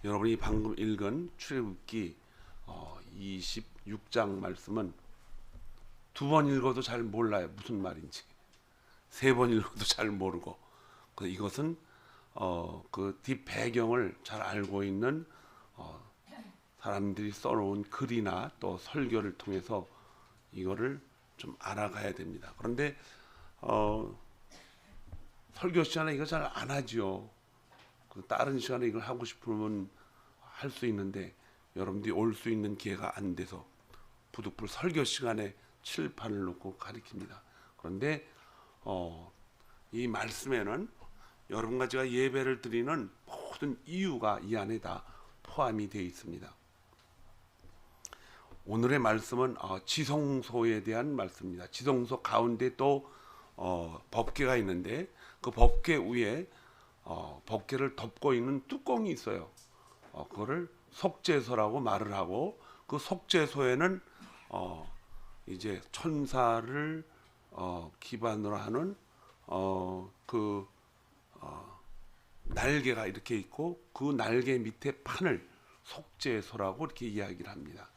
여러분이 방금 읽은 출애굽기 26장 말씀은 두 번 읽어도 잘 몰라요. 무슨 말인지. 세 번 읽어도 잘 모르고. 이것은 그 뒷 배경을 잘 알고 있는 사람들이 써놓은 글이나 또 설교를 통해서 이거를 좀 알아가야 됩니다. 그런데 설교 시간에 이거 잘 안 하죠. 다른 시간에 이걸 하고 싶으면 할 수 있는데 여러분들이 올 수 있는 기회가 안 돼서 부득불 설교 시간에 칠판을 놓고 가르칩니다. 그런데 이 말씀에는 여러분과 제가 예배를 드리는 모든 이유가 이 안에 다 포함이 되어 있습니다. 오늘의 말씀은 지성소에 대한 말씀입니다. 지성소 가운데 또 법궤가 있는데 그 법궤 위에 법궤를 덮고 있는 뚜껑이 있어요. 그거를 속죄소라고 말을 하고 그 속죄소에는 이제 천사를 기반으로 하는 그 날개가 이렇게 있고 그 날개 밑에 판을 속죄소라고 이렇게 이야기를 합니다.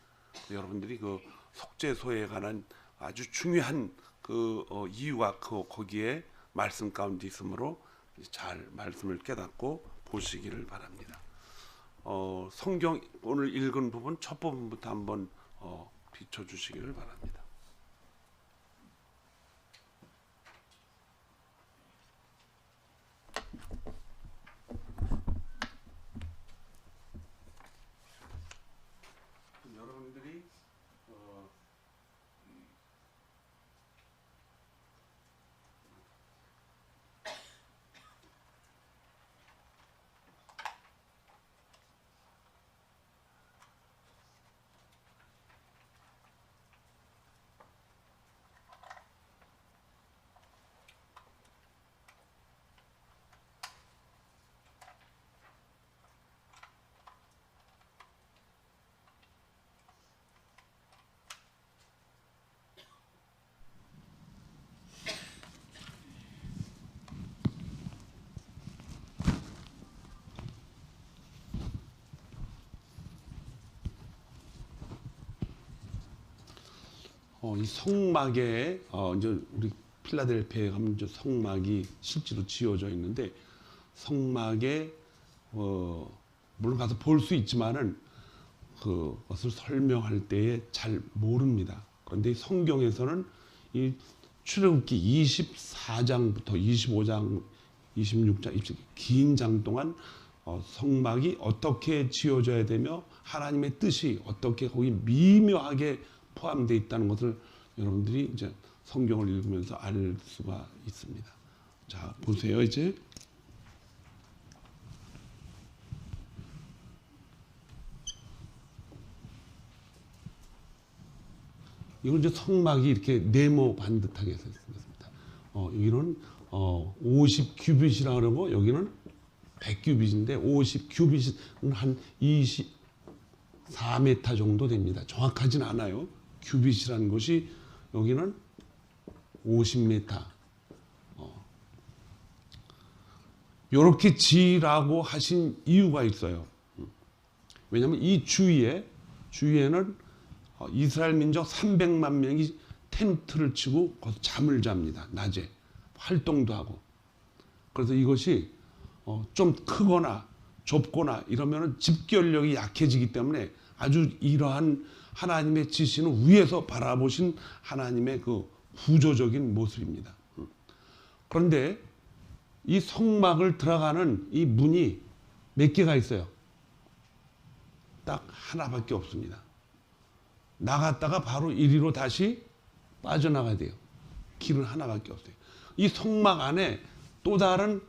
여러분들이 그 속죄소에 관한 아주 중요한 그 이유가 거기에 말씀 가운데 있으므로 잘 말씀을 깨닫고 보시기를 바랍니다. 성경 오늘 읽은 부분 첫 부분부터 한번 비춰주시기를 바랍니다. 여러분들이 이 성막에 이제 우리 필라델피아에 가면 이제 성막이 실제로 지어져 있는데 성막에 물론 가서 볼 수 있지만은 그것을 설명할 때에 잘 모릅니다. 그런데 성경에서는 이 출애굽기 24장부터 25장, 26장 긴 장 동안 성막이 어떻게 지어져야 되며 하나님의 뜻이 어떻게 거기 미묘하게 포함되어 있다는 것을 여러분들이 이제 성경을 읽으면서 알 수가 있습니다. 자, 보세요. 이제 이건 이제 성막이 이렇게 네모 반듯하게 서 있습니다. 여기는 50규빗이라고 그러고 여기는 100규빗인데 50규빗은 한 24m 정도 됩니다. 정확하진 않아요. 규빗이라는 것이 여기는 50m. 이렇게 지으라고 하신 이유가 있어요. 왜냐하면 이 주위에는 이스라엘 민족 300만 명이 텐트를 치고 거기서 잠을 잡니다. 낮에 활동도 하고. 그래서 이것이 좀 크거나 좁거나 이러면 집결력이 약해지기 때문에 아주 이러한 하나님의 지시는 위에서 바라보신 하나님의 그 구조적인 모습입니다. 그런데 이 성막을 들어가는 이 문이 몇 개가 있어요? 딱 하나밖에 없습니다. 나갔다가 바로 이리로 다시 빠져나가야 돼요. 길은 하나밖에 없어요. 이 성막 안에 또 다른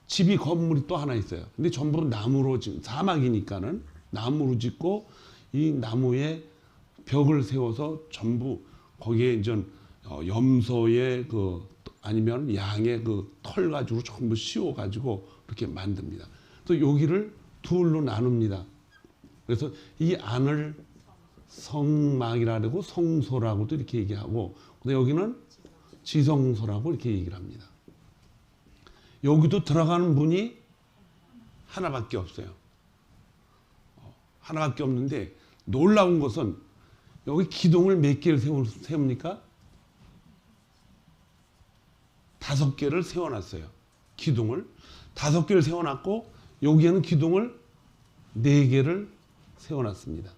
집이 건물이 또 하나 있어요. 근데 전부 나무로 지금 사막이니까는 나무로 짓고 이 나무에 벽을 세워서 전부 거기에 이제 염소의 아니면 양의 털 가지고 전부 씌워 가지고 이렇게 만듭니다. 그래서 여기를 둘로 나눕니다. 그래서 이 안을 성막이라고 성소라고도 이렇게 얘기하고, 근데 여기는 지성소라고 이렇게 얘기를 합니다. 여기도 들어가는 문이 하나밖에 없어요. 하나밖에 없는데 놀라운 것은 여기 기둥을 몇 개를 세웁니까? 5개를 세워놨어요. 기둥을 5개를 세워놨고 여기에는 기둥을 4개를 세워놨습니다.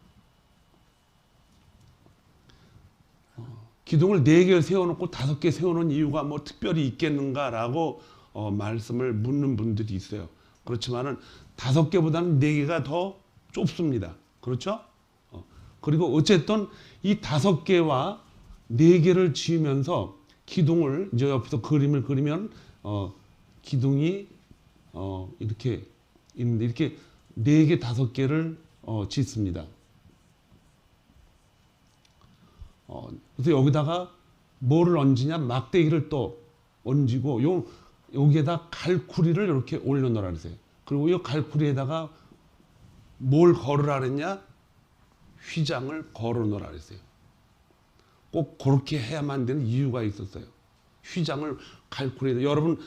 기둥을 4개를 세워놓고 5개 세워놓은 이유가 뭐 특별히 있겠는가라고 말씀을 묻는 분들이 있어요. 그렇지만은 5개보다는 4개가 더 좁습니다. 그렇죠? 그리고 어쨌든 이 5개와 4개를 지으면서 기둥을 이제 옆에서 그림을 그리면 기둥이 이렇게 있는데 이렇게 4개, 5개를 짓습니다. 그래서 여기다가 뭐를 얹으냐? 막대기를 또 얹고 여기에다 갈쿠리를 이렇게 올려놓으라 그랬어요. 그리고 이 갈쿠리에다가 뭘 걸으라 그랬냐? 휘장을 걸어놓으라 그랬어요. 꼭 그렇게 해야만 되는 이유가 있었어요. 휘장을 갈쿠리에다 여러분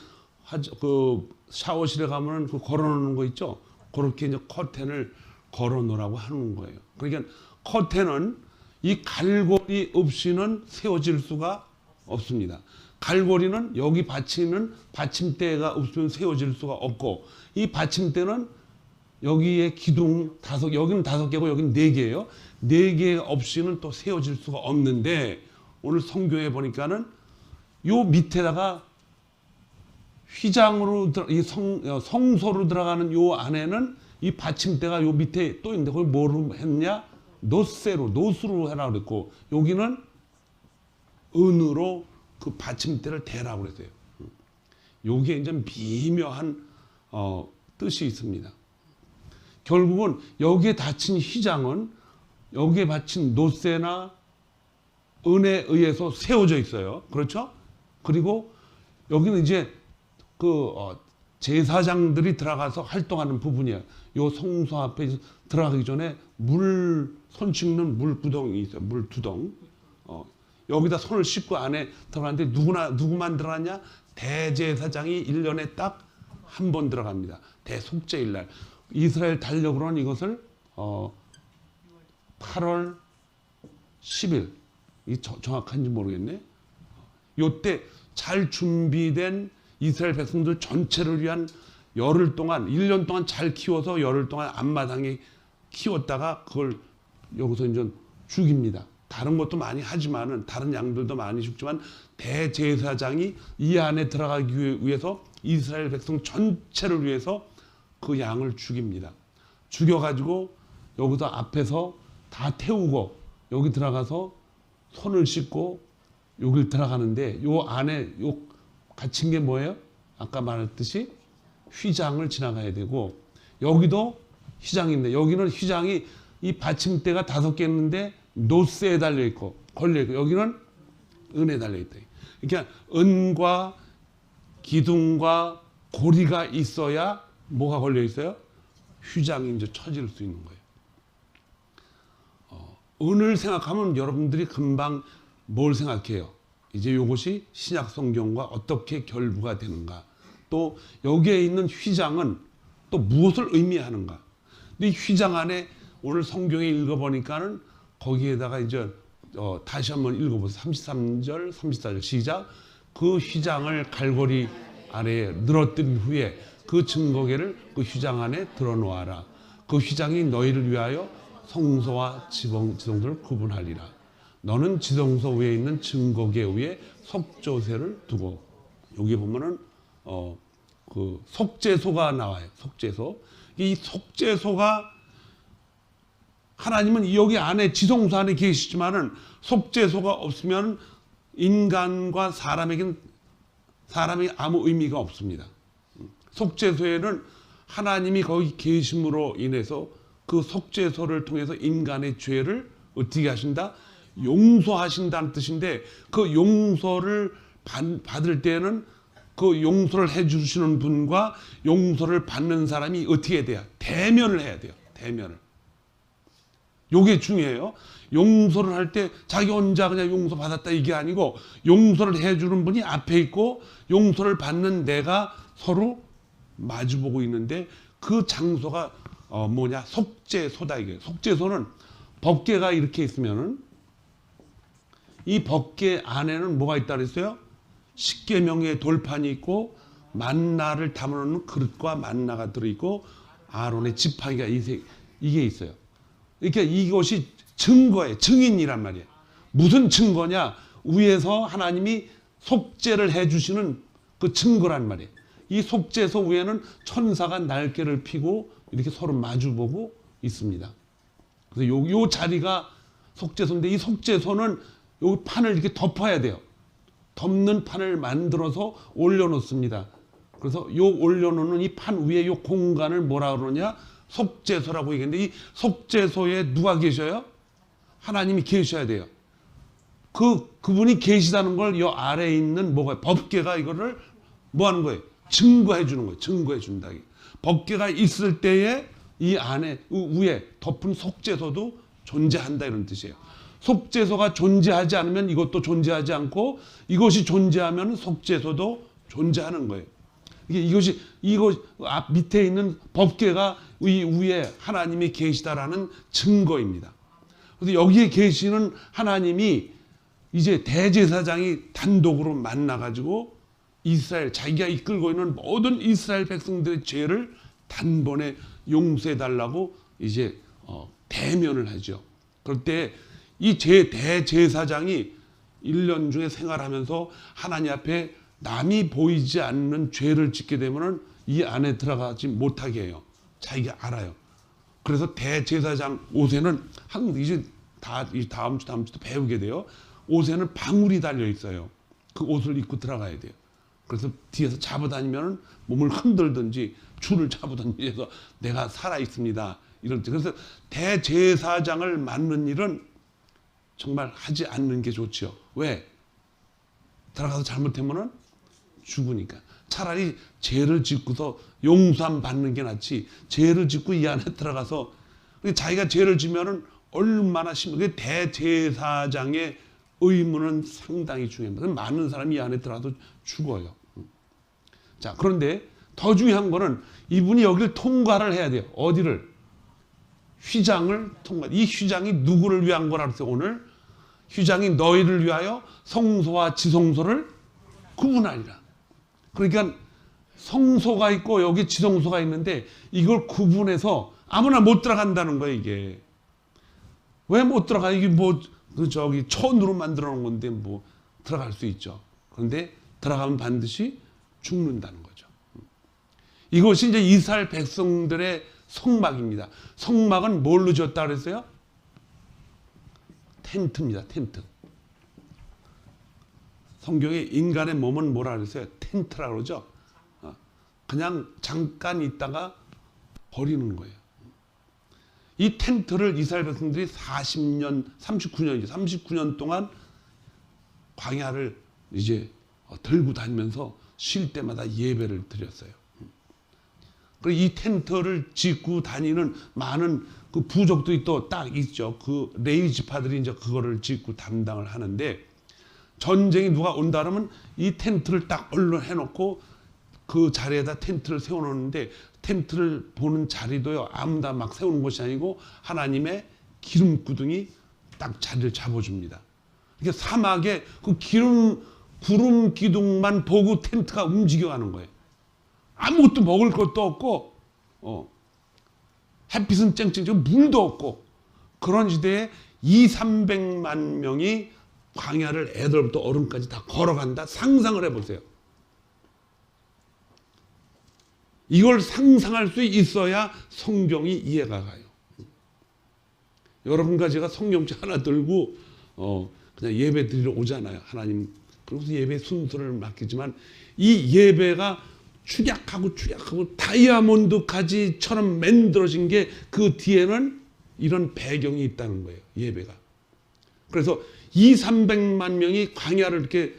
그 샤워실에 가면 그 걸어놓는 거 있죠? 그렇게 이제 커튼을 걸어놓으라고 하는 거예요. 그러니까 커튼은 이 갈고리 없이는 세워질 수가 없습니다. 갈고리는 여기 받치는 받침대가 없으면 세워질 수가 없고 이 받침대는 여기에 기둥 여기는 5개고 여기는 4개예요. 4개 없이는 또 세워질 수가 없는데 오늘 성경에 보니까는 요 밑에다가 휘장으로 이 성소로 들어가는 요 안에는 이 받침대가 요 밑에 또 있는데 그걸 뭐로 했냐? 노스로 해라 그랬고 여기는 은으로 그 받침대를 대라고 그랬어요. 요게 이제 미묘한 뜻이 있습니다. 결국은 여기에 닫힌 휘장은 여기에 받친 노쇠나 은에 의해서 세워져 있어요. 그렇죠? 그리고 여기는 이제 그 제사장들이 들어가서 활동하는 부분이에요. 요 성소 앞에 들어가기 전에 손 씻는 물구덩이 있어요. 물두덩. 여기다 손을 씻고 안에 들어가는데 누구만 들어가냐? 대제사장이 1년에 딱 한 번 들어갑니다. 대속죄일 날. 이스라엘 달력으로는 이것을 8월 10일. 이 정확한지 모르겠네. 요때 잘 준비된 이스라엘 백성들 전체를 위한 열흘 동안 1년 동안 잘 키워서 열흘 동안 앞마당에 키웠다가 그걸 여기서 이제 죽입니다. 다른 것도 많이 하지만은 다른 양들도 많이 죽지만 대제사장이 이 안에 들어가기 위해서 이스라엘 백성 전체를 위해서 그 양을 죽입니다. 죽여가지고 여기서 앞에서 다 태우고 여기 들어가서 손을 씻고 여길 들어가는데 요 안에 요 갇힌 게 뭐예요? 아까 말했듯이 휘장을 지나가야 되고 여기도 휘장인데 여기는 휘장이 이 받침대가 5개 있는데 노쇠에 달려 있고 걸려 있고 여기는 은에 달려 있다. 그러니까 은과 기둥과 고리가 있어야 뭐가 걸려 있어요? 휘장이 이제 쳐질 수 있는 거예요. 은을 생각하면 여러분들이 금방 뭘 생각해요? 이제 이것이 신약 성경과 어떻게 결부가 되는가? 또 여기에 있는 휘장은 또 무엇을 의미하는가? 근데 이 휘장 안에 오늘 성경에 읽어보니까는 거기에다가 이제 다시 한번 읽어보세요. 33절, 34절 시작. 그 휘장을 갈고리 아래에 늘어뜨린 후에 그 증거계를 그 휘장 안에 들어놓아라. 그 휘장이 너희를 위하여 성소와 지성소를 구분하리라. 너는 지성소 위에 있는 증거계 위에 속죄소를 두고 여기 보면은 그 속죄소가 나와요. 속죄소. 이 속죄소가 하나님은 여기 안에 지성소 안에 계시지만은 속죄소가 없으면 인간과 사람이 아무 의미가 없습니다. 속죄소에는 하나님이 거기 계심으로 인해서 그 속죄소를 통해서 인간의 죄를 어떻게 하신다? 용서하신다는 뜻인데 그 용서를 받을 때는 그 용서를 해주시는 분과 용서를 받는 사람이 어떻게 돼야? 대면을 해야 돼요. 대면을. 요게 중요해요. 용서를 할 때 자기 혼자 그냥 용서받았다 이게 아니고 용서를 해주는 분이 앞에 있고 용서를 받는 내가 서로 마주보고 있는데 그 장소가 속죄소다 이게. 속죄소는 법궤가 이렇게 있으면은 이 법궤 안에는 뭐가 있다 그랬어요? 십계명의 돌판이 있고 만나를 담아놓는 그릇과 만나가 들어있고 아론의 지팡이가 이게 있어요. 그러니까 이것이 증거예요. 증인이란 말이에요. 무슨 증거냐? 위에서 하나님이 속죄를 해주시는 그 증거란 말이에요. 이 속죄소 위에는 천사가 날개를 피고 이렇게 서로 마주보고 있습니다. 그래서 요 자리가 속죄소인데 이 속죄소는 요 판을 이렇게 덮어야 돼요. 덮는 판을 만들어서 올려놓습니다. 그래서 요 올려놓는 이 판 위에 요 공간을 뭐라 그러냐? 속죄소라고 얘기했는데 이 속죄소에 누가 계셔요? 하나님이 계셔야 돼요. 그분이 계시다는 걸 요 아래에 있는 법궤가 이거를 뭐 하는 거예요? 증거해 주는 거예요. 증거해 준다. 법궤가 있을 때에 이 안에 위에 덮은 속죄소도 존재한다 이런 뜻이에요. 속죄소가 존재하지 않으면 이것도 존재하지 않고 이것이 존재하면 속죄소도 존재하는 거예요. 이거 앞 밑에 있는 법궤가 이 위에 하나님이 계시다라는 증거입니다. 그래서 여기에 계시는 하나님이 이제 대제사장이 단독으로 만나가지고 이스라엘 자기가 이끌고 있는 모든 이스라엘 백성들의 죄를 단번에 용서해 달라고 이제 대면을 하죠. 그럴 때 이 대제사장이 1년 중에 생활하면서 하나님 앞에 남이 보이지 않는 죄를 짓게 되면은 이 안에 들어가지 못하게 해요. 자기가 알아요. 그래서 대제사장 옷에는 이제 이 다음 주도 배우게 돼요. 옷에는 방울이 달려 있어요. 그 옷을 입고 들어가야 돼요. 그래서 뒤에서 잡아다니면 몸을 흔들든지 줄을 잡아든지 해서 내가 살아 있습니다. 이런 뜻. 그래서 대제사장을 맡는 일은 정말 하지 않는 게 좋죠. 왜? 들어가서 잘못하면은 죽으니까. 차라리 죄를 짓고서 용서함 받는 게 낫지. 죄를 짓고 이 안에 들어가서 자기가 죄를 지면은 얼마나 심해. 대제사장의 의무는 상당히 중요합니다. 많은 사람이 이 안에 들어가도 죽어요. 자, 그런데 더 중요한 거는 이분이 여기를 통과를 해야 돼요. 어디를? 휘장을 통과. 이 휘장이 누구를 위한 거라 그랬어요, 오늘? 휘장이 너희를 위하여 성소와 지성소를 구분하리라. 그러니까 성소가 있고 여기 지성소가 있는데 이걸 구분해서 아무나 못 들어간다는 거예요, 이게. 왜 못 들어가? 이게 천으로 만들어 놓은 건데 들어갈 수 있죠. 그런데 들어가면 반드시 죽는다는 거죠. 이것이 이제 이스라엘 백성들의 성막입니다. 성막은 뭘로 지었다 그랬어요? 텐트입니다. 텐트. 성경에 인간의 몸은 뭐라 그랬어요? 텐트라고 그러죠. 그냥 잠깐 있다가 버리는 거예요. 이 텐트를 이스라엘 백성들이 39년 동안 광야를 이제 들고 다니면서 쉴 때마다 예배를 드렸어요. 그리고 이 텐트를 짓고 다니는 많은 그 부족들이 또 딱 있죠. 그 레위 지파들이 이제 그거를 짓고 담당을 하는데 전쟁이 누가 온다 그러면 이 텐트를 딱 얼른 해놓고 그 자리에다 텐트를 세워놓는데 텐트를 보는 자리도요 아무나 막 세우는 것이 아니고 하나님의 기름구둥이 딱 자리를 잡아줍니다. 이게 사막에 그 구름 기둥만 보고 텐트가 움직여가는 거예요. 아무것도 먹을 것도 없고 햇빛은 쨍쨍 물도 없고 그런 시대에 200~300만 명이 광야를 애들부터 어른까지 다 걸어간다. 상상을 해보세요. 이걸 상상할 수 있어야 성경이 이해가 가요. 여러분과 제가 성경책 하나 들고 그냥 예배 드리러 오잖아요. 하나님. 그러고서 예배 순서를 맡기지만 이 예배가 축약하고 다이아몬드 가지처럼 만들어진 게 그 뒤에는 이런 배경이 있다는 거예요. 예배가. 그래서 200~300만 명이 광야를 이렇게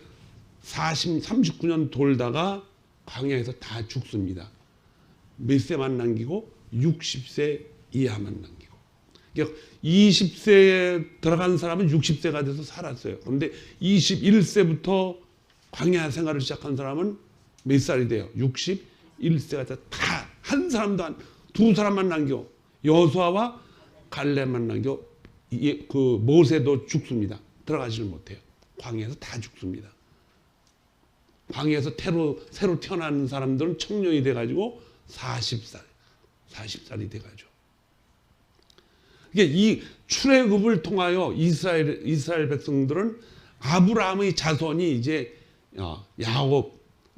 39년 돌다가 광야에서 다 죽습니다. 몇 세만 남기고 60세 이하만 남기고. 그러니까 20세에 들어간 사람은 60세가 돼서 살았어요. 그런데 21세부터 광야 생활을 시작한 사람은 몇 살이 돼요? 61세가 다 한 사람도 두 사람만 남겨. 여호수아와 갈렙만 남겨 그 모세도 죽습니다. 들어가지를 못해요. 광야에서 다 죽습니다. 광야에서 새로 태어난 사람들은 청년이 돼가지고 40살이 돼가지고. 그러니까 이 출애굽을 통하여 이스라엘 백성들은 아브라함의 자손이 이제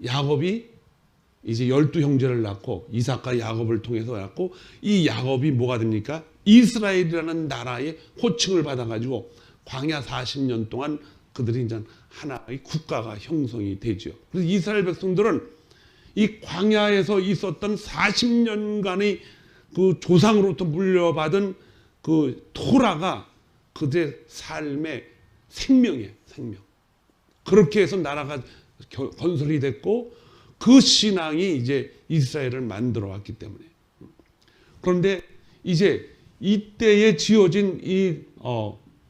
야곱이 이제 12형제를 낳고 이삭과 야곱을 통해서 낳고, 이 야곱이 뭐가 됩니까? 이스라엘이라는 나라의 호칭을 받아가지고 광야 40년 동안 그들이 이제 하나의 국가가 형성이 되죠. 그래서 이스라엘 백성들은 이 광야에서 있었던 40년간의 그 조상으로부터 물려받은 그 토라가 그들의 삶의 생명이에요, 생명. 그렇게 해서 나라가 건설이 됐고, 그 신앙이 이제 이스라엘을 만들어 왔기 때문에. 그런데 이제 이때에 지어진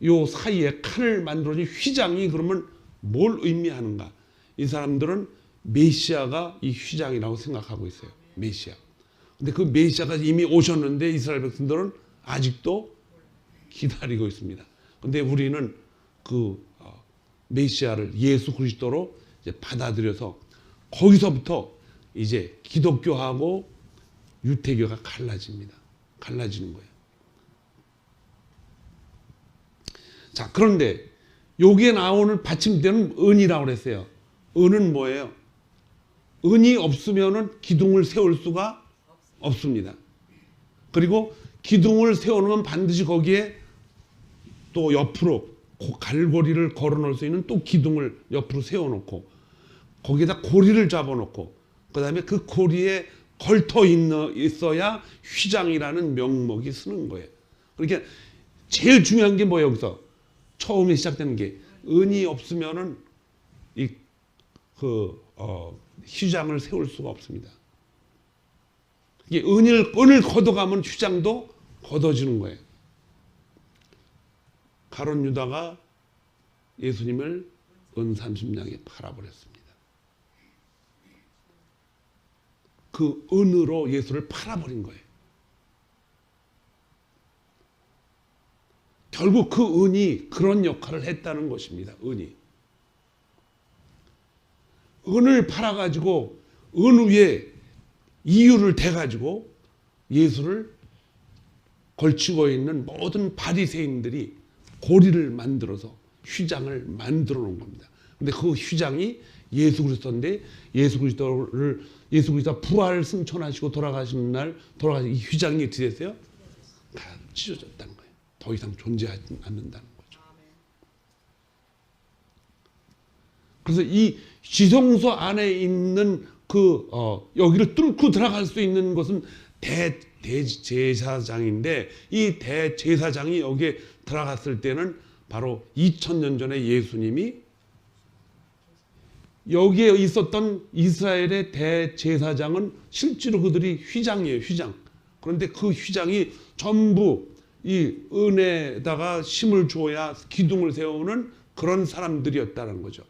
요 사이에 칼을 만들어진 휘장이 그러면 뭘 의미하는가? 이 사람들은 메시아가 이 휘장이라고 생각하고 있어요. 메시아. 근데 그 메시아가 이미 오셨는데 이스라엘 백성들은 아직도 기다리고 있습니다. 근데 우리는 그 메시아를 예수 그리스도로 이제 받아들여서 거기서부터 이제 기독교하고 유태교가 갈라집니다. 갈라지는 거예요. 자, 그런데 여기에 나오는 받침대는 은이라고 그랬어요. 은은 뭐예요? 은이 없으면은 기둥을 세울 수가 없습니다. 그리고 기둥을 세우면 반드시 거기에 또 옆으로 갈고리를 걸어 놓을 수 있는 또 기둥을 옆으로 세워 놓고, 거기에다 고리를 잡아 놓고, 그 다음에 그 고리에 걸터 있어야 휘장이라는 명목이 쓰는 거예요. 그러니까 제일 중요한 게 뭐예요? 여기서 처음에 시작되는 게 은이 없으면은 휘장을 세울 수가 없습니다. 이게 은을 걷어가면 휘장도 걷어지는 거예요. 가룟 유다가 예수님을 은 30냥에 팔아버렸습니다. 그 은으로 예수를 팔아버린 거예요. 결국 그 은이 그런 역할을 했다는 것입니다. 은을 팔아가지고 은 위에 이유를 대가지고 예수를 걸치고 있는 모든 바리새인들이 고리를 만들어서 휘장을 만들어 놓은 겁니다. 근데 그 휘장이 예수 그리스도인데, 예수 그리스도가 부활 승천하시고 돌아가시는 날 이 휘장이 어떻게 됐어요? 다 찢어졌다는 거예요. 더 이상 존재하지 않는다는 거죠. 그래서 이 지성소 안에 있는 여기를 뚫고 들어갈 수 있는 것은 대제사장인데, 이 대제사장이 여기에 들어갔을 때는 바로 2000년 전에 예수님이 여기에 있었던 이스라엘의 대제사장은 실제로 그들이 휘장이에요, 휘장. 그런데 그 휘장이 전부 이 은에다가 힘을 줘야 기둥을 세우는 그런 사람들이었다는 거죠.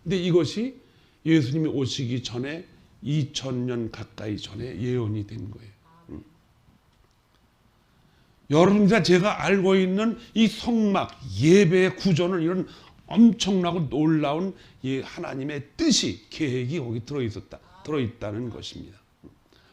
근데 이것이 예수님이 오시기 전에 2000년 가까이 전에 예언이 된 거예요. 여러분과 제가 알고 있는 이 성막, 예배의 구조는 이런 엄청나고 놀라운 이 하나님의 뜻이, 계획이 거기 들어있다는 것입니다.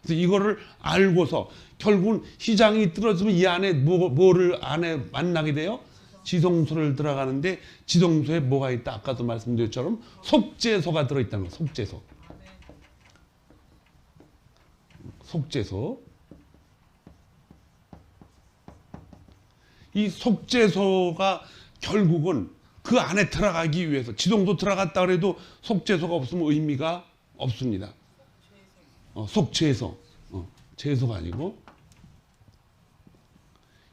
그래서 이거를 알고서 결국은 휘장이 떨어지면 이 안에 뭐를 안에 만나게 돼요? 지성소를 들어가는데, 지성소에 뭐가 있다? 아까도 말씀드린 것처럼 속죄소가 들어있다는 거예요. 속죄소. 이 속죄소가 결국은 그 안에 들어가기 위해서, 지성소 들어갔다 그래도 속죄소가 없으면 의미가 없습니다. 속죄소. 죄소가 아니고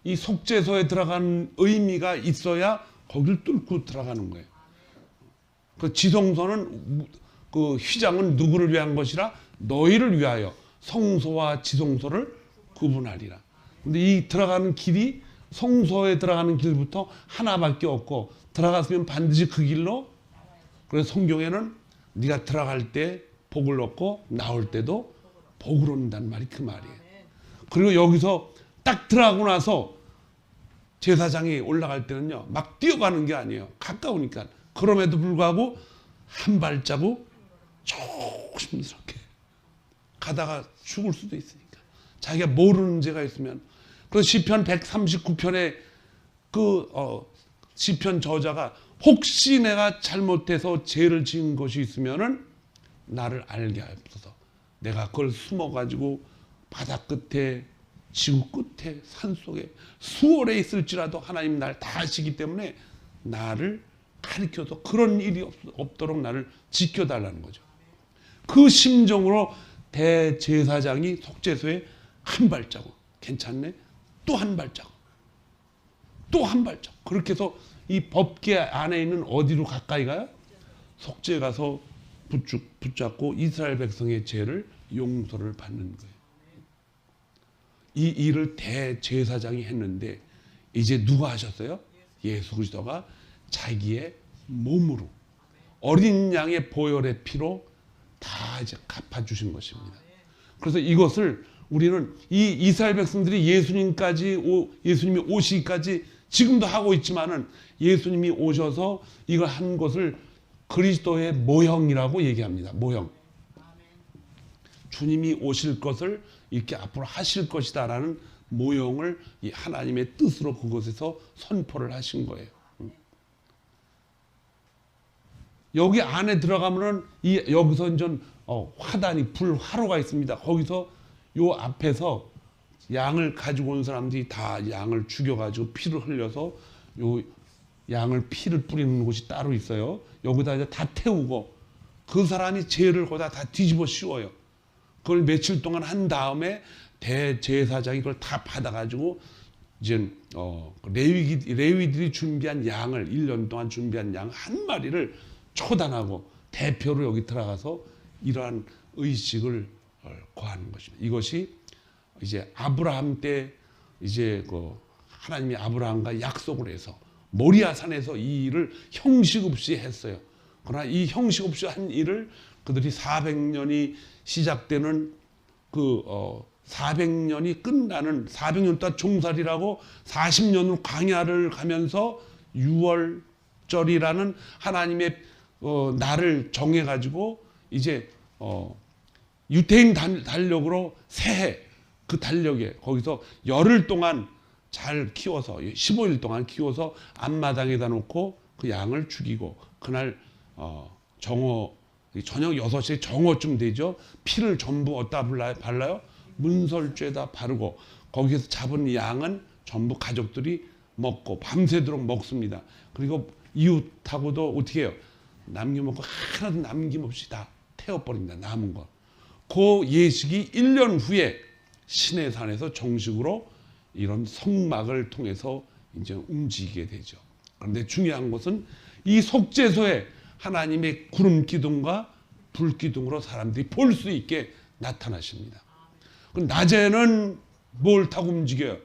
이 속죄소에 들어간 의미가 있어야 거기를 뚫고 들어가는 거예요. 그 지성소는, 그 휘장은 누구를 위한 것이라? 너희를 위하여 성소와 지성소를 구분하리라. 근데 이 들어가는 길이, 성소에 들어가는 길부터 하나밖에 없고, 들어갔으면 반드시 그 길로, 그래서 성경에는 네가 들어갈 때 복을 얻고 나올 때도 복을 얻는다는 말이 그 말이에요. 그리고 여기서 딱 들어가고 나서 제사장이 올라갈 때는요, 막 뛰어가는 게 아니에요. 가까우니까. 그럼에도 불구하고 한 발자국 조심스럽게 가다가 죽을 수도 있으니까. 자기가 모르는 죄가 있으면. 그래서 시편 139편에 시편 저자가 혹시 내가 잘못해서 죄를 지은 것이 있으면은 나를 알게 하옵소서. 내가 그걸 숨어가지고 바다 끝에, 지구 끝에, 산속에 수월에 있을지라도 하나님 날 다 아시기 때문에 나를 가르쳐서 그런 일이 없도록 나를 지켜달라는 거죠. 그 심정으로 대제사장이 속죄소에 한 발자국, 괜찮네? 또 한 발자국, 또 한 발자국. 그렇게 해서 이 법궤 안에 있는 어디로 가까이 가요? 속죄 가서 붙잡고 이스라엘 백성의 죄를 용서를 받는 거예요. 이 일을 대제사장이 했는데 이제 누가 하셨어요? 예수 그리스도가 자기의 몸으로 어린 양의 보혈의 피로 다 이제 갚아주신 것입니다. 그래서 이것을 우리는 이 이스라엘 백성들이 예수님이 오시기까지 지금도 하고 있지만은 예수님이 오셔서 이걸 한 것을 그리스도의 모형이라고 얘기합니다. 모형. 주님이 오실 것을 이렇게 앞으로 하실 것이다라는 모형을 이 하나님의 뜻으로 그곳에서 선포를 하신 거예요. 여기 안에 들어가면은 여기서 이제 화단이 불화로가 있습니다. 거기서 요 앞에서 양을 가지고 온 사람들이 다 양을 죽여가지고 피를 흘려서 요 양을 피를 뿌리는 곳이 따로 있어요. 여기다 이제 다 태우고 그 사람이 죄를 거기다 다 뒤집어 씌워요. 그걸 며칠 동안 한 다음에 대제사장이 그걸 다 받아가지고 이제 레위들이 준비한 양을 1년 동안 준비한 양 한 마리를 초단하고 대표로 여기 들어가서 이러한 의식을 거하는 것입니다. 이것이 이제 아브라함 때 이제 하나님이 아브라함과 약속을 해서 모리아산에서 이 일을 형식 없이 했어요. 그러나 이 형식 없이 한 일을 그들이 400년이 시작되는 400년이 끝나는 400년 동안 종살이라고 40년을 광야를 가면서 6월절이라는 하나님의 날을 정해가지고 이제 유태인 달력으로 새해 그 달력에 거기서 열흘 동안 잘 키워서 15일 동안 키워서 앞마당에다 놓고 그 양을 죽이고 그날 저녁 6시에 정오쯤 되죠. 피를 전부 어디다 발라요? 문설주에다 바르고 거기에서 잡은 양은 전부 가족들이 먹고 밤새도록 먹습니다. 그리고 이웃하고도 어떻게 해요? 남겨먹고 하나도 남김없이 다 태워버립니다. 남은 거. 그 예식이 1년 후에 시내산에서 정식으로 이런 성막을 통해서 이제 움직이게 되죠. 그런데 중요한 것은 이 속죄소에 하나님의 구름 기둥과 불 기둥으로 사람들이 볼 수 있게 나타나십니다. 낮에는 뭘 타고 움직여요?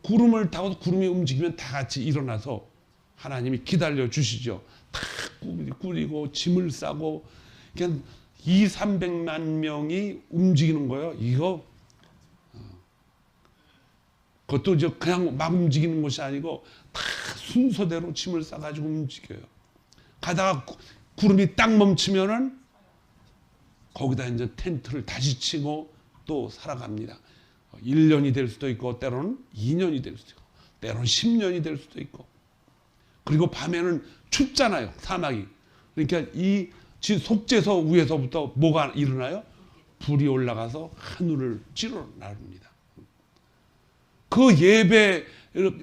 구름을 타고 구름이 움직이면 다 같이 일어나서 하나님이 기다려 주시죠. 다 꾸리고 짐을 싸고 그냥 200~300만 명이 움직이는 거예요. 이거 그것도 이제 그냥 막 움직이는 것이 아니고 다 순서대로 짐을 싸가지고 움직여요. 가다가 구름이 딱 멈추면은 거기다 이제 텐트를 다시 치고 또 살아갑니다. 1년이 될 수도 있고 때로는 2년이 될 수도 있고 때로는 10년이 될 수도 있고 그리고 밤에는 춥잖아요. 사막이. 그러니까 이 속죄소 위에서부터 뭐가 일어나요? 불이 올라가서 하늘을 찌르러 나릅니다. 그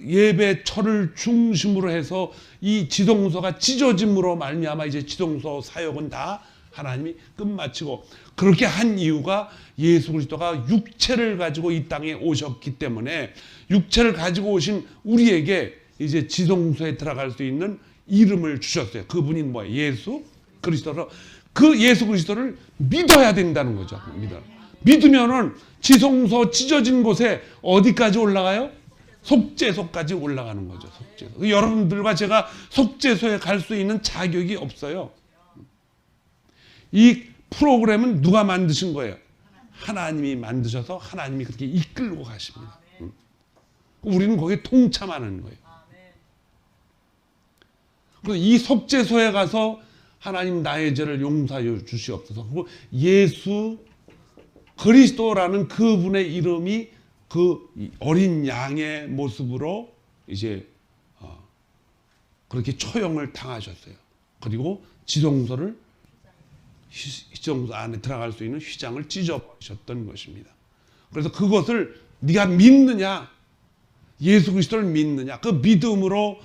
예배철을 중심으로 해서 이 지성소가 찢어짐으로 말미암아 이제 지성소 사역은 다 하나님이 끝마치고 그렇게 한 이유가 예수 그리스도가 육체를 가지고 이 땅에 오셨기 때문에 육체를 가지고 오신 우리에게 이제 지성소에 들어갈 수 있는 이름을 주셨어요. 그분이 뭐예요? 예수 그리스도로 그 예수 그리스도를 믿어야 된다는 거죠. 믿으면은 지성소 찢어진 곳에 어디까지 올라가요? 속죄소까지 올라가는 거죠. 속죄소. 여러분들과 제가 속죄소에 갈 수 있는 자격이 없어요. 이 프로그램은 누가 만드신 거예요? 하나님이 만드셔서 하나님이 그렇게 이끌고 가십니다. 우리는 거기에 동참하는 거예요. 그래서 이 속죄소에 가서 하나님 나의 죄를 용서하여 주시옵소서. 그리고 예수 그리스도라는 그분의 이름이 그 어린 양의 모습으로 이제 그렇게 처형을 당하셨어요. 그리고 지성소를 지성소 안에 들어갈 수 있는 휘장을 찢어버리셨던 것입니다. 그래서 그것을 네가 믿느냐, 예수 그리스도를 믿느냐, 그 믿음으로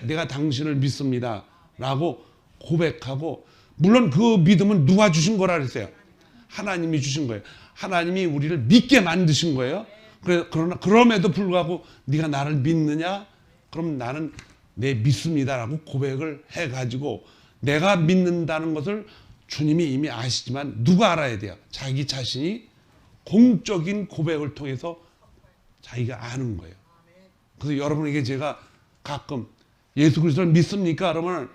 내가 당신을 믿습니다라고 고백하고, 물론 그 믿음은 누가 주신 거라 그랬어요? 하나님이 주신 거예요. 하나님이 우리를 믿게 만드신 거예요. 그러나 그럼에도 불구하고 네가 나를 믿느냐? 그럼 나는 내 믿습니다라고 고백을 해가지고, 내가 믿는다는 것을 주님이 이미 아시지만 누가 알아야 돼요? 자기 자신이 공적인 고백을 통해서 자기가 아는 거예요. 그래서 여러분에게 제가 가끔 예수 그리스도를 믿습니까? 그러면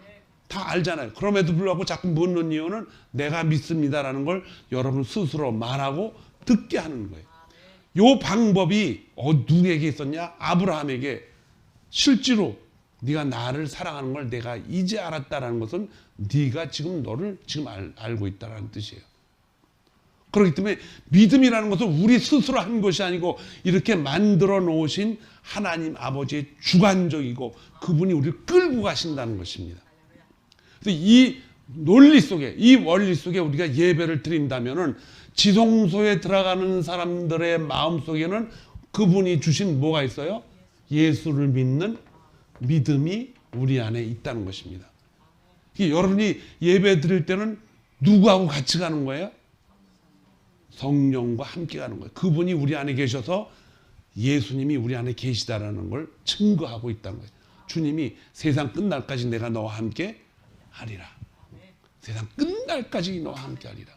다 알잖아요. 그럼에도 불구하고 자꾸 묻는 이유는 내가 믿습니다라는 걸 여러분 스스로 말하고 듣게 하는 거예요. 이 방법이 누구에게 있었냐? 아브라함에게. 실제로 네가 나를 사랑하는 걸 내가 이제 알았다라는 것은 네가 지금 너를 지금 알고 있다라는 뜻이에요. 그렇기 때문에 믿음이라는 것은 우리 스스로 한 것이 아니고 이렇게 만들어 놓으신 하나님 아버지의 주관적이고 그분이 우리를 끌고 가신다는 것입니다. 그래서 이 논리 속에, 이 원리 속에 우리가 예배를 드린다면은 지성소에 들어가는 사람들의 마음 속에는 그분이 주신 뭐가 있어요? 예수를 믿는 믿음이 우리 안에 있다는 것입니다. 여러분이 예배 드릴 때는 누구하고 같이 가는 거예요? 성령과 함께 가는 거예요. 그분이 우리 안에 계셔서 예수님이 우리 안에 계시다라는 걸 증거하고 있다는 거예요. 주님이 세상 끝날까지 내가 너와 함께 하리라. 세상 끝날까지 너와 함께 하리라.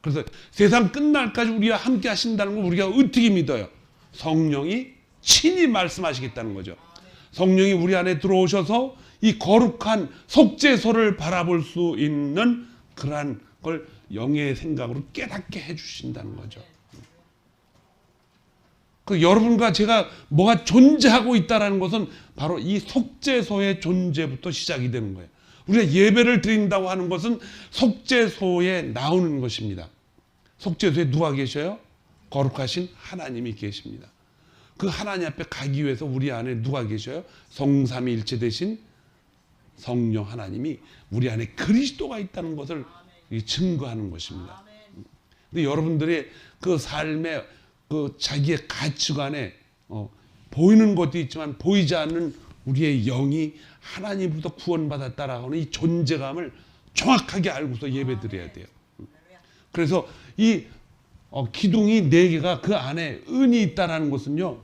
그래서 세상 끝날까지 우리와 함께 하신다는 걸 우리가 어떻게 믿어요? 성령이 친히 말씀하시겠다는 거죠. 성령이 우리 안에 들어오셔서 이 거룩한 속죄소를 바라볼 수 있는 그러한 걸 영의 생각으로 깨닫게 해주신다는 거죠. 그 여러분과 제가 뭐가 존재하고 있다는 것은 바로 이 속죄소의 존재부터 시작이 되는 거예요. 우리가 예배를 드린다고 하는 것은 속죄소에 나오는 것입니다. 속죄소에 누가 계셔요? 거룩하신 하나님이 계십니다. 그 하나님 앞에 가기 위해서 우리 안에 누가 계셔요? 성삼위일체 되신 성령 하나님이 우리 안에 그리스도가 있다는 것을 증거하는 것입니다. 근데 여러분들의 그 삶의 그 자기의 가치관에 보이는 것도 있지만 보이지 않는 우리의 영이 하나님부터 구원받았다라고 하는 이 존재감을 정확하게 알고서 예배드려야 돼요. 그래서 이 기둥이 4개가 그 안에 은이 있다라는 것은요,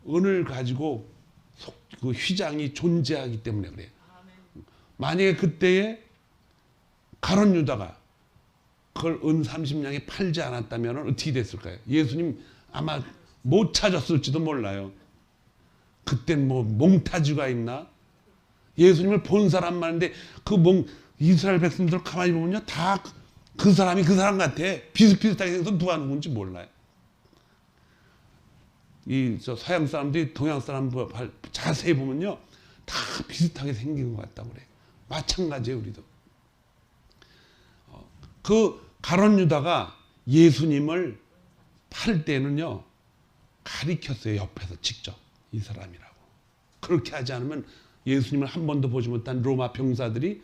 은을 가지고 그 휘장이 존재하기 때문에 그래요. 만약에 그때에 가룟 유다가 그걸 은 30냥에 팔지 않았다면 어떻게 됐을까요? 예수님 아마 못 찾았을지도 몰라요. 그땐 뭐 몽타주가 있나? 예수님을 본 사람 많은데 이스라엘 백성들 가만히 보면요, 다 그 사람이 그 사람 같아. 비슷비슷하게 생겨서 누가 누군지 몰라요. 서양 사람들이 동양 사람 자세히 보면요, 다 비슷하게 생긴 것 같다고 그래요. 마찬가지예요, 우리도. 그 가룟 유다가 예수님을 팔 때는요, 가리켰어요. 옆에서 직접 이 사람이라고. 그렇게 하지 않으면 예수님을 한 번도 보지 못한 로마 병사들이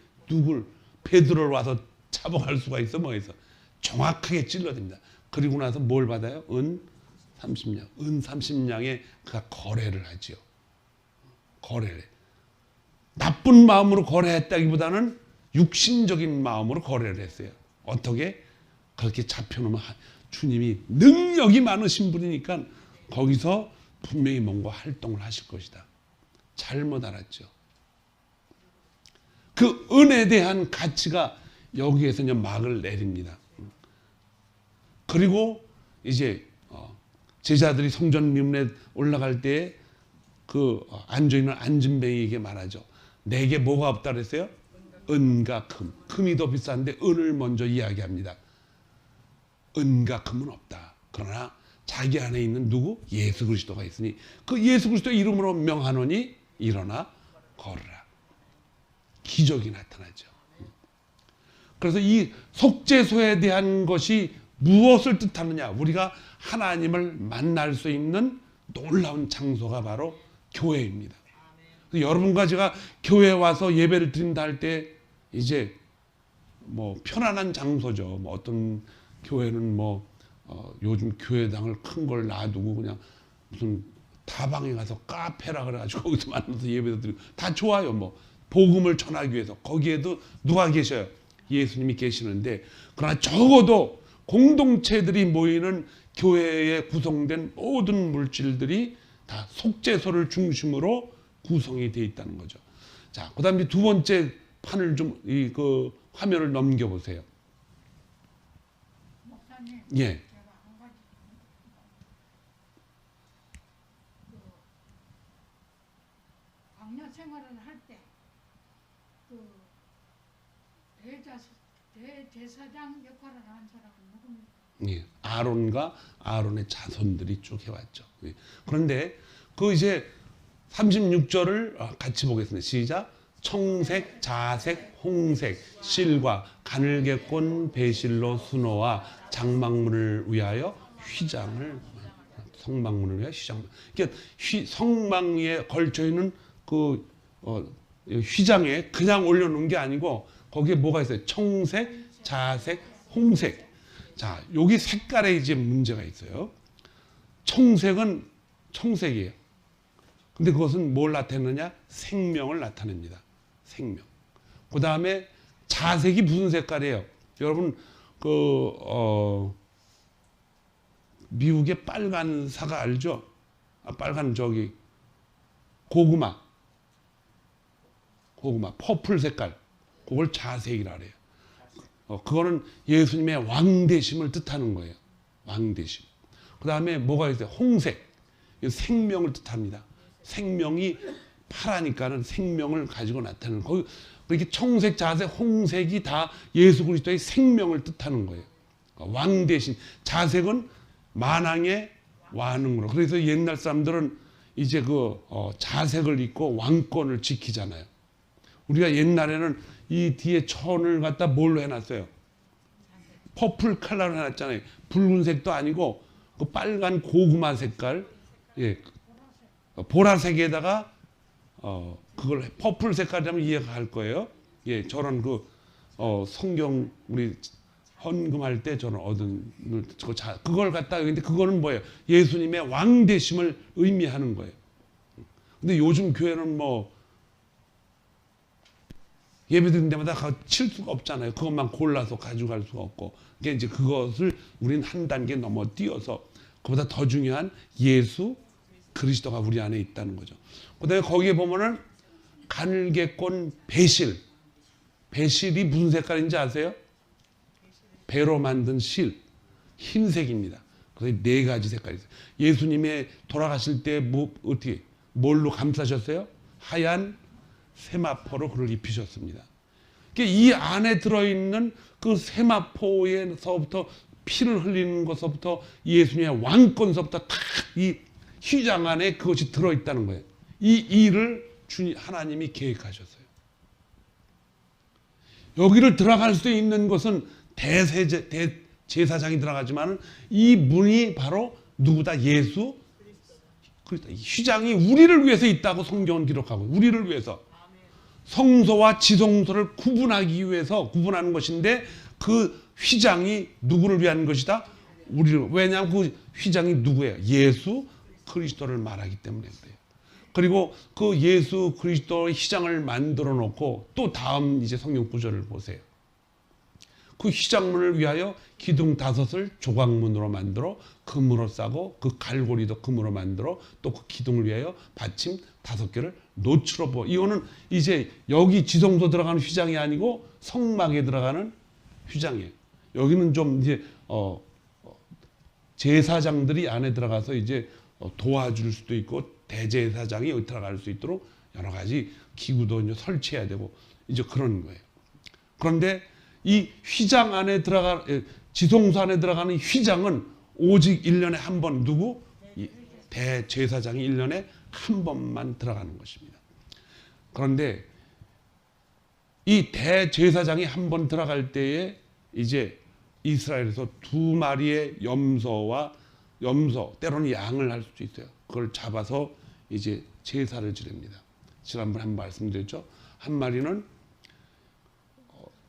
베드로를 와서 잡아갈 수가 있어. 뭐해서 정확하게 찔러댑니다. 그리고 나서 뭘 받아요? 은 30냥. 은 30냥에 그가 거래를 하지요. 거래를. 나쁜 마음으로 거래했다기보다는 육신적인 마음으로 거래를 했어요. 어떻게? 그렇게 잡혀놓으면 주님이 능력이 많으신 분이니까 거기서 분명히 뭔가 활동을 하실 것이다. 잘못 알았죠. 그 은에 대한 가치가 여기에서 이제 막을 내립니다. 그리고 이제 제자들이 성전 미문에 올라갈 때 그 앉아있는 앉은뱅이에게 말하죠. 내게 뭐가 없다 그랬어요? 은과 금. 금이 더 비싼데 은을 먼저 이야기합니다. 은과 금은 없다. 그러나 자기 안에 있는 누구? 예수 그리스도가 있으니 그 예수 그리스도 이름으로 명하노니 일어나 걸으라. 기적이 나타나죠. 그래서 이 속죄소에 대한 것이 무엇을 뜻하느냐? 우리가 하나님을 만날 수 있는 놀라운 장소가 바로 교회입니다. 여러분과 제가 교회에 와서 예배를 드린다 할 때 이제 뭐 편안한 장소죠. 뭐 어떤 교회는 요즘 교회당을 큰 걸 놔두고 그냥 무슨 다방에 가서 카페라 그래가지고 거기서 만나서 예배도 드리고 다 좋아요. 뭐 복음을 전하기 위해서 거기에도 누가 계셔요? 예수님이 계시는데, 그러나 적어도 공동체들이 모이는 교회에 구성된 모든 물질들이 다 속죄소를 중심으로 구성이 되어 있다는 거죠. 자, 그다음에 두 번째 판을 좀 그 화면을 넘겨 보세요. 목사님, 예. 제가 한 가지 광야 생활을 할 때 대제사장 역할을 한 사람은 누굽니까? 예, 아론과 아론의 자손들이 쭉 해왔죠. 예. 그런데 그 이제 36절을 같이 보겠습니다. 시작. 청색, 자색, 홍색, 실과 가늘게꼰 배실로 수노와 장막문을 위하여 휘장을, 성막문을 위하여 휘장. 그러니까 성막 위에 걸쳐 있는 그 휘장에 그냥 올려놓은 게 아니고 거기에 뭐가 있어요? 청색, 자색, 홍색. 자, 여기 색깔에 이제 문제가 있어요. 청색은 청색이에요. 근데 그것은 뭘 나타내느냐? 생명을 나타냅니다. 생명. 그 다음에 자색이 무슨 색깔이에요? 여러분, 미국의 빨간 사과 알죠? 빨간 고구마, 퍼플 색깔. 그걸 자색이라 그래요. 그거는 예수님의 왕되심을 뜻하는 거예요. 왕되심. 그 다음에 뭐가 있어요? 홍색. 생명을 뜻합니다. 생명이 파라니까는 생명을 가지고 나타나는 거예요. 그렇게 청색, 자색, 홍색이 다 예수 그리스도의 생명을 뜻하는 거예요. 왕되신. 자색은 만왕의 왕으로. 그래서 옛날 사람들은 이제 자색을 입고 왕권을 지키잖아요. 우리가 옛날에는 이 뒤에 천을 갖다 뭘로 해놨어요? 퍼플 컬러로 해놨잖아요. 붉은색도 아니고 그 빨간 고구마 색깔, 예, 보라색에다가 그걸 퍼플 색깔이라면 이해가 갈 거예요. 예, 저런 성경 우리 헌금할 때 저는 얻은 그걸 갖다. 근데 그거는 뭐예요? 예수님의 왕되심을 의미하는 거예요. 근데 요즘 교회는 예배 드는 데마다 칠 수가 없잖아요. 그것만 골라서 가져갈 수가 없고. 그러니까 이제 그것을 우리는 한 단계 넘어 뛰어서 그보다 더 중요한 예수 그리스도가 우리 안에 있다는 거죠. 그다음에 거기에 보면은 가늘게꼰 배실. 배실이 무슨 색깔인지 아세요? 배로 만든 실. 흰색입니다. 그래서 네 가지 색깔이 있어요. 예수님의 돌아가실 때 어떻게 뭘로 감싸셨어요? 하얀 세마포로 그를 입히셨습니다. 이 안에 들어있는 그 세마포에서부터 피를 흘리는 것서부터 예수님의 왕권서부터 다 이 휘장 안에 그것이 들어있다는 거예요. 이 일을 하나님이 계획하셨어요. 여기를 들어갈 수 있는 것은 대제사장이 들어가지만 이 문이 바로 누구다? 예수 그리스도. 휘장이 우리를 위해서 있다고 성경은 기록하고, 우리를 위해서. 성소와 지성소를 구분하는 것인데 그 휘장이 누구를 위한 것이다? 우리를. 왜냐하면 그 휘장이 누구예요? 예수 그리스도를 말하기 때문에 그래요. 그리고 그 예수 그리스도의 휘장을 만들어 놓고 또 다음 이제 성경 구절을 보세요. 그 휘장문을 위하여 기둥 5을 조각문으로 만들어 금으로 싸고 그 갈고리도 금으로 만들어 또 그 기둥을 위하여 받침 5개를 노추로 부어. 이거는 이제 여기 지성소 들어가는 휘장이 아니고 성막에 들어가는 휘장이에요. 여기는 좀 이제 제사장들이 안에 들어가서 이제 도와줄 수도 있고 대제사장이 여기 들어갈 수 있도록 여러 가지 기구도 이제 설치해야 되고 이제 그런 거예요. 그런데 이 휘장 안에 지성소 안에 들어가는 휘장은 오직 1년에 한 번 누구? 이 대제사장이 1년에 한 번만 들어가는 것입니다. 그런데 이 대제사장이 한 번 들어갈 때에 이제 이스라엘에서 2마리의 염소, 때로는 양을 할 수도 있어요. 그걸 잡아서 이제 제사를 지냅니다. 지난번에 한번 말씀드렸죠. 한 마리는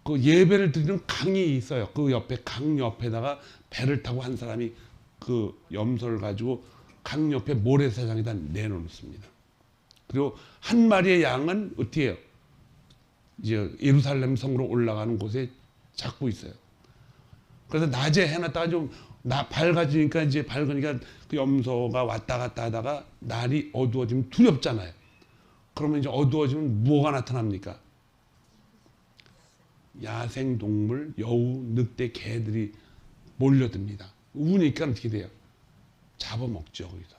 그 예배를 드리는 강이 있어요. 그 옆에 강 옆에다가 배를 타고 한 사람이 그 염소를 가지고 강 옆에 모래사장에다 내놓습니다. 그리고 한 마리의 양은 어떻게 해요? 이제 예루살렘 성으로 올라가는 곳에 잡고 있어요. 그래서 낮에 해놨다가 좀 밝아지니까 이제 밝으니까 그 염소가 왔다 갔다 하다가 날이 어두워지면 두렵잖아요. 그러면 이제 어두워지면 뭐가 나타납니까? 야생 동물, 여우, 늑대, 개들이 몰려듭니다. 우니까 어떻게 돼요? 잡아먹죠. 거기서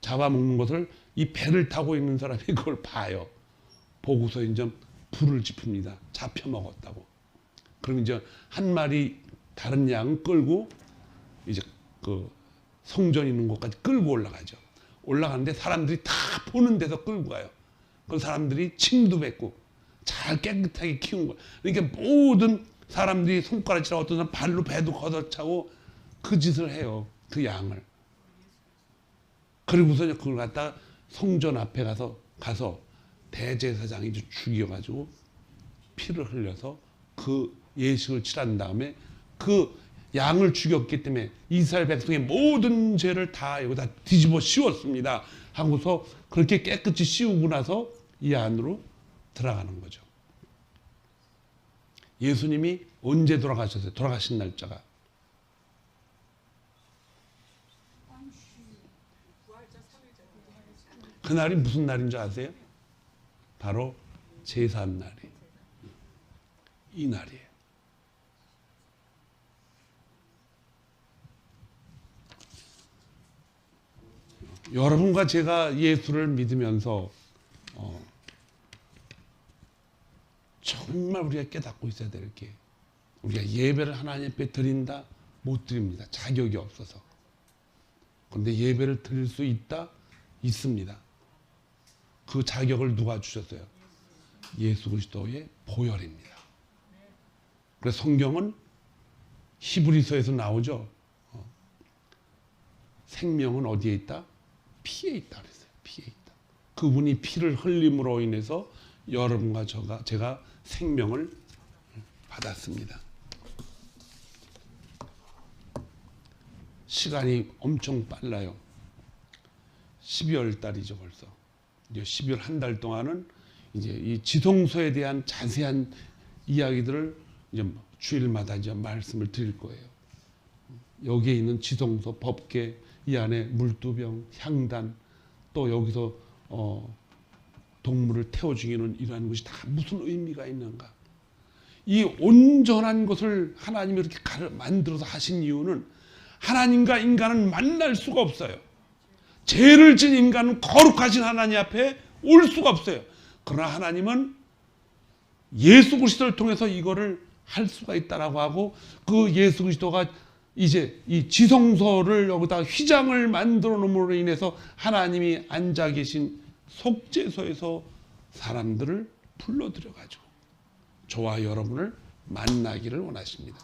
잡아먹는 것을 이 배를 타고 있는 사람이 그걸 봐요. 보고서 이제 불을 지핍니다. 잡혀 먹었다고. 그럼 이제 한 마리 다른 양 끌고 이제 그 성전 있는 곳까지 끌고 올라가죠. 올라가는데 사람들이 다 보는 데서 끌고 가요. 그 사람들이 침도 뱉고 잘 깨끗하게 키운 거예요. 그러니까 모든 사람들이 손가락질하고 어떤 사람 발로 배도 걷어차고 그 짓을 해요. 그 양을. 그리고서 그걸 갖다 성전 앞에 가서 대제사장이 죽여가지고 피를 흘려서 그 예식을 치른 다음에 그 양을 죽였기 때문에 이스라엘 백성의 모든 죄를 다 여기다 뒤집어 씌웠습니다. 하고서 그렇게 깨끗이 씌우고 나서 이 안으로 들어가는 거죠. 예수님이 언제 돌아가셨어요? 돌아가신 날짜가 그날이 무슨 날인 줄 아세요? 바로 제사날이 이 날이에요. 여러분과 제가 예수를 믿으면서 정말 우리가 깨닫고 있어야 될 게 우리가 예배를 하나님 앞에 드린다? 못 드립니다. 자격이 없어서. 그런데 예배를 드릴 수 있다? 있습니다. 그 자격을 누가 주셨어요? 예수 그리스도의 보혈입니다. 그래서 성경은 히브리서에서 나오죠. 생명은 어디에 있다? 피에 있다 그랬어요. 피에 있다. 그분이 피를 흘림으로 인해서 여러분과 제가 생명을 받았습니다. 시간이 엄청 빨라요. 12월 달이죠 벌써. 이제 12월 한 달 동안은 이제 이 지성소에 대한 자세한 이야기들을 이제 주일마다 이제 말씀을 드릴 거예요. 여기에 있는 지성소, 법궤, 이 안에 물두병, 향단, 또 여기서 동물을 태워 죽이는 이러한 것이 다 무슨 의미가 있는가? 이 온전한 것을 하나님이 이렇게 만들어서 하신 이유는 하나님과 인간은 만날 수가 없어요. 죄를 진 인간은 거룩하신 하나님 앞에 올 수가 없어요. 그러나 하나님은 예수 그리스도를 통해서 이거를 할 수가 있다라고 하고 그 예수 그리스도가 이제 이 지성소를 여기다 휘장을 만들어 놓음으로 인해서 하나님이 앉아 계신 속죄소에서 사람들을 불러들여 가지고 저와 여러분을 만나기를 원하십니다.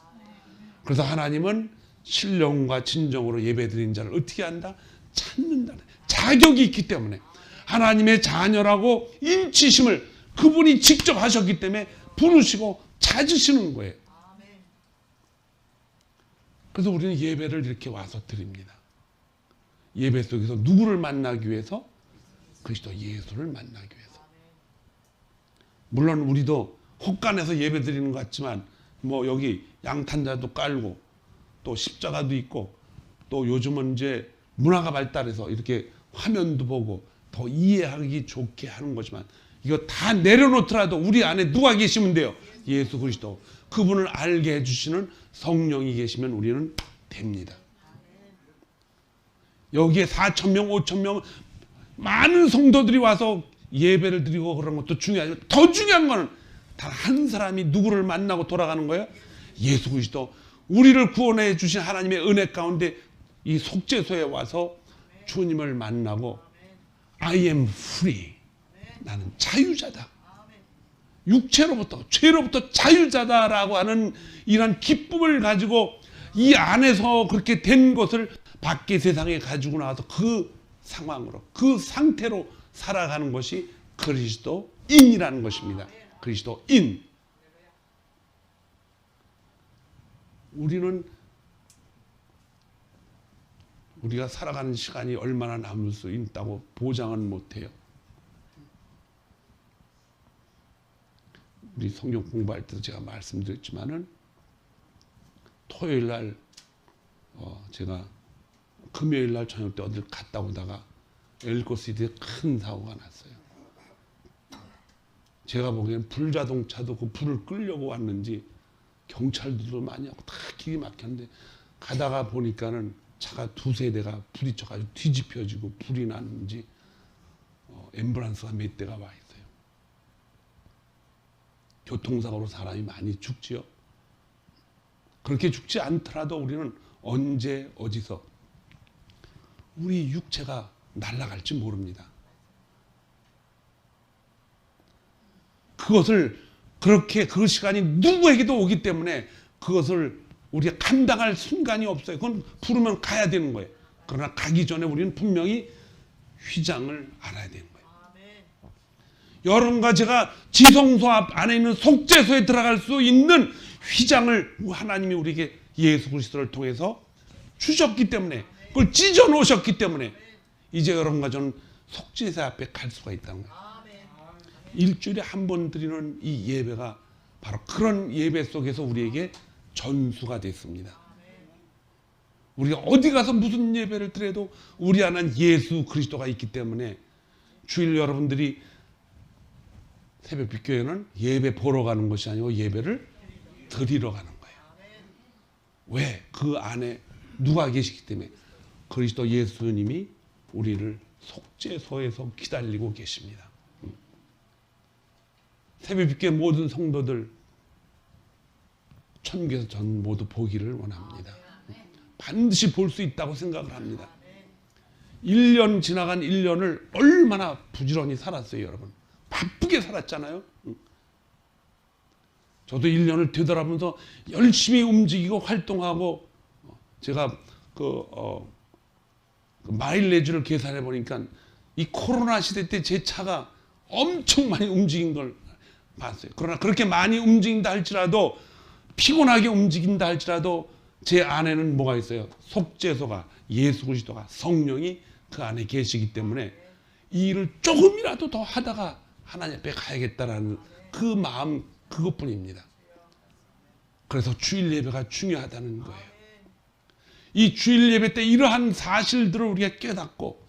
그래서 하나님은 신령과 진정으로 예배드린 자를 어떻게 한다? 찾는다는 자격이 있기 때문에 하나님의 자녀라고 인치심을 그분이 직접 하셨기 때문에 부르시고 찾으시는 거예요. 그래서 우리는 예배를 이렇게 와서 드립니다. 예배 속에서 누구를 만나기 위해서? 그리스도 예수를 만나기 위해서. 물론 우리도 혹간에서 예배 드리는 것 같지만 뭐 여기 양탄자도 깔고 또 십자가도 있고 또 요즘은 이제 문화가 발달해서 이렇게 화면도 보고 더 이해하기 좋게 하는 거지만 이거 다 내려놓더라도 우리 안에 누가 계시면 돼요? 예수 그리스도. 그분을 알게 해주시는 성령이 계시면 우리는 됩니다. 여기에 4,000명, 5,000명 많은 성도들이 와서 예배를 드리고 그런 것도 중요하지만 더 중요한 거는 단 한 사람이 누구를 만나고 돌아가는 거예요? 예수 그리스도. 우리를 구원해 주신 하나님의 은혜 가운데 이 속죄소에 와서 주님을 만나고 I am free. 나는 자유자다. 육체로부터 죄로부터 자유자다라고 하는 이런 기쁨을 가지고 이 안에서 그렇게 된 것을 밖의 세상에 가지고 나와서 그 상황으로 그 상태로 살아가는 것이 그리스도인이라는 것입니다. 그리스도인. 우리가 살아가는 시간이 얼마나 남을 수 있다고 보장은 못해요. 우리 성경 공부할 때도 제가 말씀드렸지만은 토요일 날 제가 금요일 날 저녁 때 어딜 갔다 오다가 엘리코시티에 큰 사고가 났어요. 제가 보기엔 불자동차도 그 불을 끄려고 왔는지 경찰들도 많이 하고 다 길이 막혔는데 가다가 보니까는 차가 두세 대가 부딪혀가지고 뒤집혀지고 불이 났는지 앰뷸런스가 몇 대가 와 있어요. 교통사고로 사람이 많이 죽지요. 그렇게 죽지 않더라도 우리는 언제 어디서 우리 육체가 날아갈지 모릅니다. 그것을 그렇게 그 시간이 누구에게도 오기 때문에 그것을 우리가 감당할 순간이 없어요. 그건 부르면 가야 되는 거예요. 그러나 가기 전에 우리는 분명히 휘장을 알아야 되는 거예요. 여러분과 제가 지성소 안에 있는 속죄소에 들어갈 수 있는 휘장을 하나님이 우리에게 예수 그리스도를 통해서 주셨기 때문에 그걸 찢어 놓으셨기 때문에 이제 여러분과 저는 속죄소 앞에 갈 수가 있다는 거예요. 일주일에 한 번 드리는 이 예배가 바로 그런 예배 속에서 우리에게 전수가 됐습니다. 우리가 어디 가서 무슨 예배를 드려도 우리 안에 예수 그리스도가 있기 때문에 주일 여러분들이 새벽 빛교회는 예배 보러 가는 것이 아니고 예배를 드리러 가는 거예요. 왜? 그 안에 누가 계시기 때문에 그리스도 예수님이 우리를 속죄소에서 기다리고 계십니다. 새벽 빛교회 모든 성도들 천국에서 전 모두 보기를 원합니다. 반드시 볼 수 있다고 생각을 합니다. 1년 지나간 1년을 얼마나 부지런히 살았어요, 여러분. 바쁘게 살았잖아요. 저도 1년을 되돌아보면서 열심히 움직이고 활동하고 제가 그 마일리지를 계산해 보니까 이 코로나 시대 때 제 차가 엄청 많이 움직인 걸 봤어요. 그러나 그렇게 많이 움직인다 할지라도 피곤하게 움직인다 할지라도 제 안에는 뭐가 있어요? 속죄소가 예수 그리스도가 성령이 그 안에 계시기 때문에 이 일을 조금이라도 더 하다가 하나님 앞에 가야겠다라는 그 마음 그것뿐입니다. 그래서 주일 예배가 중요하다는 거예요. 이 주일 예배 때 이러한 사실들을 우리가 깨닫고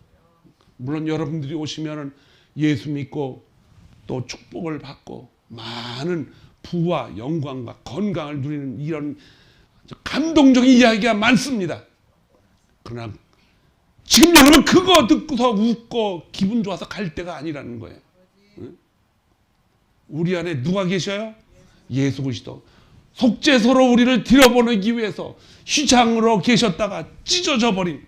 물론 여러분들이 오시면 예수 믿고 또 축복을 받고 많은 부와 영광과 건강을 누리는 이런 감동적인 이야기가 많습니다. 그러나 지금 여러분 그거 듣고서 웃고 기분 좋아서 갈 때가 아니라는 거예요. 우리 안에 누가 계셔요? 예수 그리스도. 속죄소로 우리를 들여보내기 위해서 휘장으로 계셨다가 찢어져 버린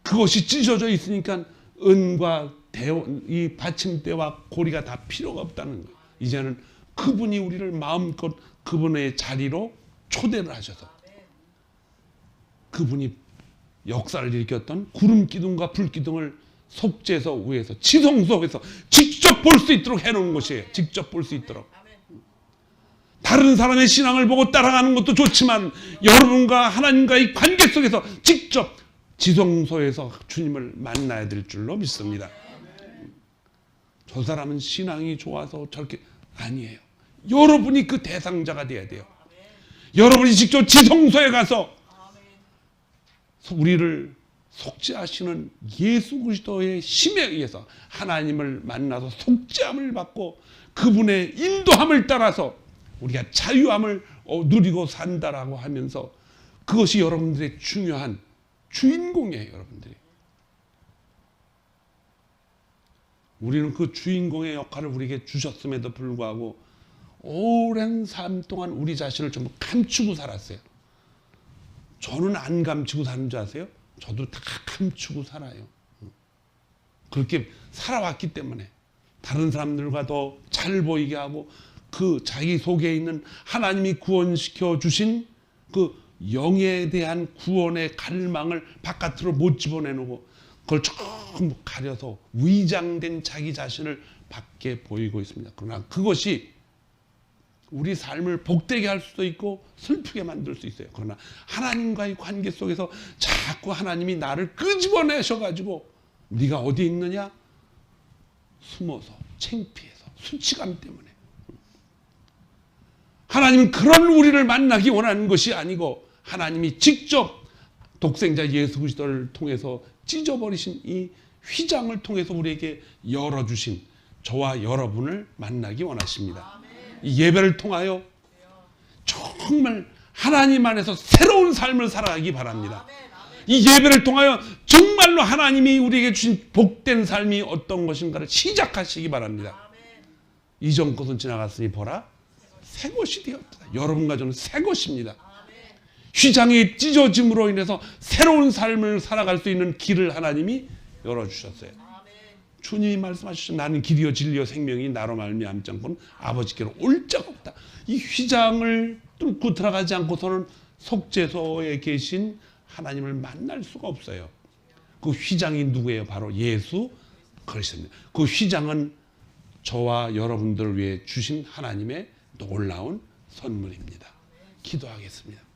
그것이 찢어져 있으니까 은과 이 받침대와 고리가 다 필요가 없다는 거예요. 이제는 그분이 우리를 마음껏 그분의 자리로 초대를 하셔서 그분이 역사를 일으켰던 구름 기둥과 불 기둥을 속죄소 위에서 지성소에서 직접 볼 수 있도록 해놓은 것이에요. 직접 볼 수 있도록. 다른 사람의 신앙을 보고 따라가는 것도 좋지만 여러분과 하나님과의 관계 속에서 직접 지성소에서 주님을 만나야 될 줄로 믿습니다. 저 사람은 신앙이 좋아서 저렇게 아니에요. 여러분이 그 대상자가 돼야 돼요. 여러분이 직접 지성소에 가서 우리를 속죄하시는 예수 그리스도의 힘에 의해서 하나님을 만나서 속죄함을 받고 그분의 인도함을 따라서 우리가 자유함을 누리고 산다라고 하면서 그것이 여러분들의 중요한 주인공이에요. 여러분들이. 우리는 그 주인공의 역할을 우리에게 주셨음에도 불구하고 오랜 삶 동안 우리 자신을 전부 감추고 살았어요. 저는 안 감추고 사는 줄 아세요? 저도 다 감추고 살아요. 그렇게 살아왔기 때문에 다른 사람들과 더 잘 보이게 하고 그 자기 속에 있는 하나님이 구원시켜 주신 그 영에 대한 구원의 갈망을 바깥으로 못 집어내놓고 그걸 전부 가려서 위장된 자기 자신을 밖에 보이고 있습니다. 그러나 그것이 우리 삶을 복되게 할 수도 있고 슬프게 만들 수 있어요. 그러나 하나님과의 관계 속에서 자꾸 하나님이 나를 끄집어내셔가지고 네가 어디 있느냐? 숨어서 창피해서 수치감 때문에. 하나님은 그런 우리를 만나기 원하는 것이 아니고 하나님이 직접 독생자 예수 그리스도를 통해서 찢어버리신 이 휘장을 통해서 우리에게 열어주신 저와 여러분을 만나기 원하십니다. 이 예배를 통하여 정말 하나님 안에서 새로운 삶을 살아가기 바랍니다. 이 예배를 통하여 정말로 하나님이 우리에게 주신 복된 삶이 어떤 것인가를 시작하시기 바랍니다. 이전 것은 지나갔으니 보라 새 것이 되었다. 여러분과 저는 새 것입니다. 휘장이 찢어짐으로 인해서 새로운 삶을 살아갈 수 있는 길을 하나님이 열어주셨어요. 주님이 말씀하셨죠. 나는 길이요 진리요 생명이 나로 말미암지 않고는 아버지께로 올 자가 없다. 이 휘장을 뚫고 들어가지 않고서는 속죄소에 계신 하나님을 만날 수가 없어요. 그 휘장이 누구예요? 바로 예수 그리스도입니다. 그 휘장은 저와 여러분들을 위해 주신 하나님의 놀라운 선물입니다. 기도하겠습니다.